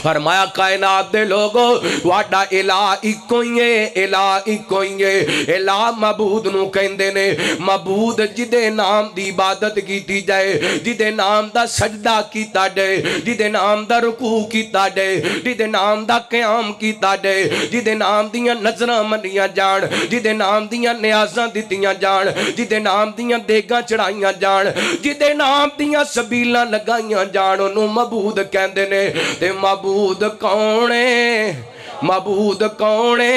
فرمایا کائنات دے لوگو واڈا الہ ایکو ہی ہے، الہ ایکو ہی ہے۔ الہ معبود نو کہندے نے، معبود جدے نام دی عبادت کیتی جائے، جدے نام دا سجدہ کیتا جائے، جدے نام دا رکوع کیتا جائے، جدے نام دا قیام کیتا جائے، جدے نام دیاں نظراں منیاں جان، جدے نام دیاں نیازاں دتیاں جان، جدے نام دیاں دیگاں چڑھائیاں جان، جدے نام دیاں سبیلاں لگائیاں جان، انہوں معبود کہندے نے۔ تے معبود کونے، معبود کونے،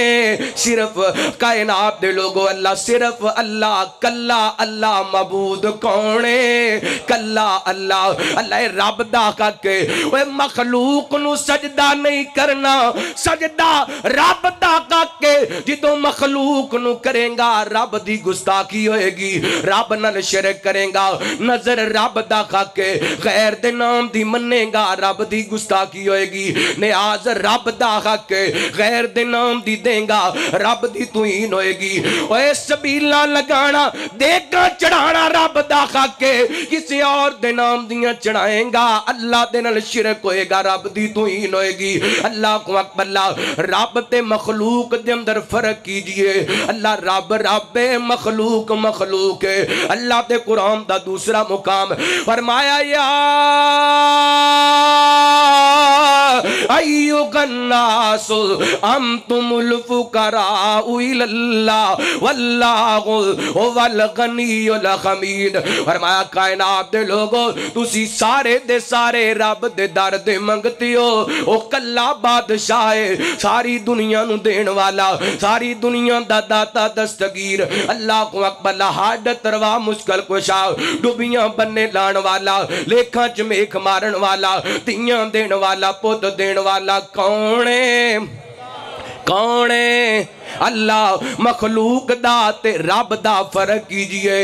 صرف کائنات دے لوگو اللہ، صرف اللہ، کلا اللہ، معبود کونے، کلا اللہ۔ اللہ رب دا کے وہ مخلوق نو سجدہ نہیں کرنا، سجدہ رب دا کے جدو مخلوق نو کریں گا رب دی گستاخی ہوئے گی، رب نال شرک کریں گا، نظر رب دا کے غیر دے نام دی منے گا رب دی گستاخی ہوئے گی، نیاز رب دا کے غیر دے نام دی دیں گا رب دی توہین ہوئے گی، اے سبیلہ لگانا دیکھا چڑھانا رب دا کے کسی اور دے نام دیاں چڑھائیں گا اللہ دے نال شرک ہوئے گا، رب دی توہین ہوئے گی۔ اللہ کو اکبر، اللہ رب تے مخلوق دے اندر فرق کیجئے، اللہ رب رب مخلوق مخلوق ہے۔ اللہ تے قرآن دا دوسرا مقام فرمایا یا ایوہ الناس انتم الفقراء الاللہ واللہ هو الغنی الحمید۔ فرمایا کائنات دے لوگو تسی سارے دے سارے رب دے در دے منگتی ہو، او کلا بادشاہ ہے، ساری دنیا نو دین والا، ساری دنیا دا داتا دستگیر، اللہ کو اکبر، حاجت روا مشکل کشا، ڈوبیاں بننے لان والا، لیکھاں چمیک مارن والا، تیاں دین والا، پوت دین والا کونے کونے اللہ۔ مخلوق دا تے رب دا فرق کیجئے۔